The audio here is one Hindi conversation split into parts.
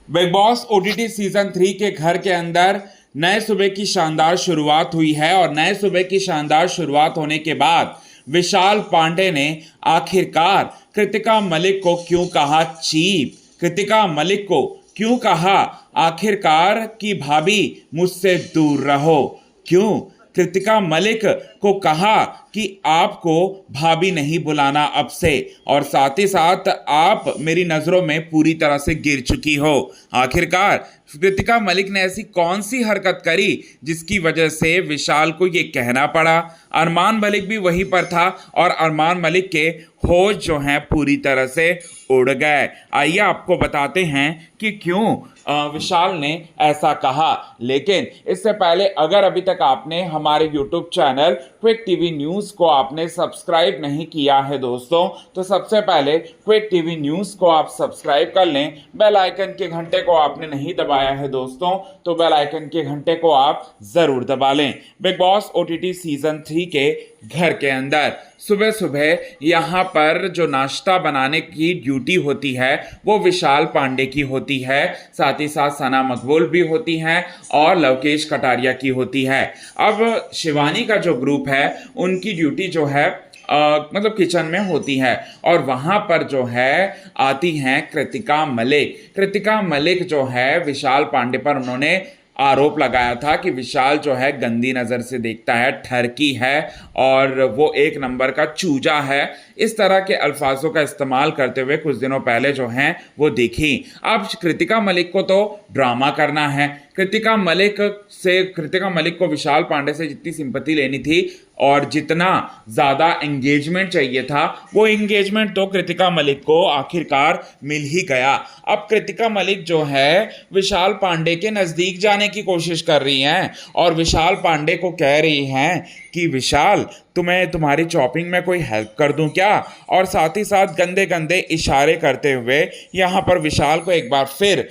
बिग बॉस ओटीटी सीजन 3 के घर के अंदर नए सुबह की शानदार शुरुआत हुई है और नए सुबह की शानदार शुरुआत होने के बाद विशाल पांडे ने आखिरकार कृतिका मलिक को क्यों कहा चीप, कृतिका मलिक को क्यों कहा आखिरकार कि भाभी मुझसे दूर रहो, क्यों कृतिका मलिक को कहा कि आपको भाभी नहीं बुलाना अब से, और साथ ही साथ आप मेरी नज़रों में पूरी तरह से गिर चुकी हो। आखिरकार कृतिका मलिक ने ऐसी कौन सी हरकत करी जिसकी वजह से विशाल को ये कहना पड़ा। अरमान मलिक भी वहीं पर था और अरमान मलिक के होश जो हैं पूरी तरह से उड़ गए। आइए आपको बताते हैं कि क्यों विशाल ने ऐसा कहा। लेकिन इससे पहले अगर अभी तक आपने हमारे YouTube channel quick TV news को आपने सब्सक्राइब नहीं किया है दोस्तों, तो सबसे पहले क्विक टीवी न्यूज़ को आप सब्सक्राइब कर लें। बेल आइकन के घंटे को आपने नहीं दबाया है दोस्तों, तो बेल आइकन के घंटे को आप ज़रूर दबा लें। बिग बॉस OTT सीजन 3 के घर के अंदर सुबह सुबह यहाँ पर जो नाश्ता बनाने की ड्यूटी होती है वो विशाल पांडे की होती है, साथ ही साथ सना मकबूल भी होती हैं और लवकेश कटारिया की होती है। अब शिवानी का जो ग्रुप है उनकी ड्यूटी जो है मतलब किचन में होती है और वहाँ पर जो है आती हैं कृतिका मलिक। कृतिका मलिक जो है विशाल पांडे पर उन्होंने आरोप लगाया था कि विशाल जो है गंदी नज़र से देखता है, ठरकी है और वो एक नंबर का चूजा है। इस तरह के अल्फाजों का इस्तेमाल करते हुए कुछ दिनों पहले जो हैं वो देखी। अब कृतिका मलिक को तो ड्रामा करना है। कृतिका मलिक को विशाल पांडे से जितनी सिंपैथी लेनी थी और जितना ज़्यादा एंगेजमेंट चाहिए था वो एंगेजमेंट तो कृतिका मलिक को आखिरकार मिल ही गया। अब कृतिका मलिक जो है विशाल पांडे के नज़दीक जाने की कोशिश कर रही हैं और विशाल पांडे को कह रही हैं कि विशाल तुम्हें तुम्हारी चॉपिंग में कोई हेल्प कर दूं क्या, और साथ ही साथ गंदे गंदे इशारे करते हुए यहाँ पर विशाल को एक बार फिर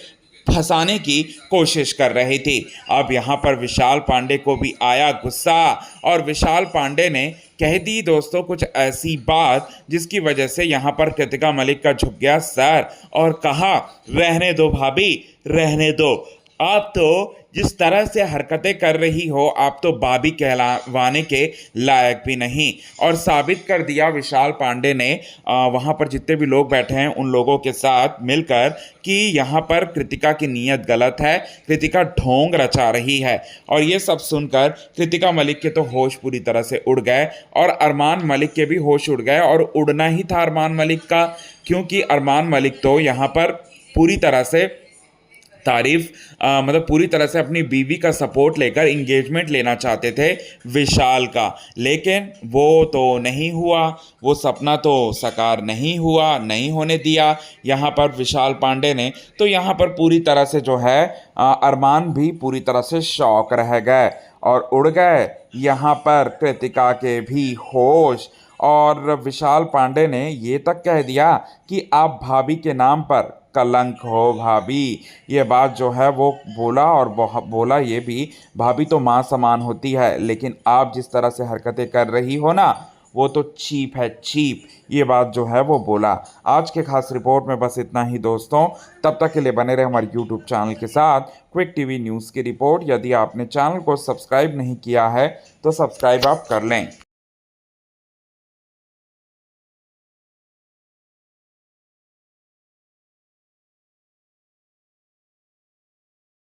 फंसाने की कोशिश कर रही थी। अब यहाँ पर विशाल पांडे को भी आया गुस्सा और विशाल पांडे ने कह दी दोस्तों कुछ ऐसी बात जिसकी वजह से यहाँ पर कृतिका मलिक का झुक गया सर और कहा रहने दो भाभी, रहने दो। आप तो जिस तरह से हरकतें कर रही हो आप तो भाभी कहलावाने के लायक भी नहीं, और साबित कर दिया विशाल पांडे ने वहाँ पर जितने भी लोग बैठे हैं उन लोगों के साथ मिलकर कि यहाँ पर कृतिका की नीयत गलत है, कृतिका ढोंग रचा रही है। और ये सब सुनकर कृतिका मलिक के तो होश पूरी तरह से उड़ गए और अरमान मलिक के भी होश उड़ गए, और उड़ना ही था अरमान मलिक का, क्योंकि अरमान मलिक तो यहाँ पर पूरी तरह से मतलब पूरी तरह से अपनी बीवी का सपोर्ट लेकर इंगेजमेंट लेना चाहते थे विशाल का, लेकिन वो तो नहीं हुआ, वो सपना तो साकार नहीं हुआ, नहीं होने दिया यहाँ पर विशाल पांडे ने। तो यहाँ पर पूरी तरह से जो है अरमान भी पूरी तरह से शॉक रह गए और उड़ गए यहाँ पर कृतिका के भी होश, और विशाल पांडे ने ये तक कह दिया कि आप भाभी के नाम पर कलंक हो भाभी। ये बात जो है वो बोला, और बोला ये भी भाभी तो माँ समान होती है, लेकिन आप जिस तरह से हरकतें कर रही हो ना वो तो चीप है, चीप। ये बात जो है वो बोला। आज के खास रिपोर्ट में बस इतना ही दोस्तों, तब तक के लिए बने रहे हमारे YouTube चैनल के साथ क्विक टीवी न्यूज़ की रिपोर्ट। यदि आपने चैनल को सब्सक्राइब नहीं किया है तो सब्सक्राइब आप कर लें।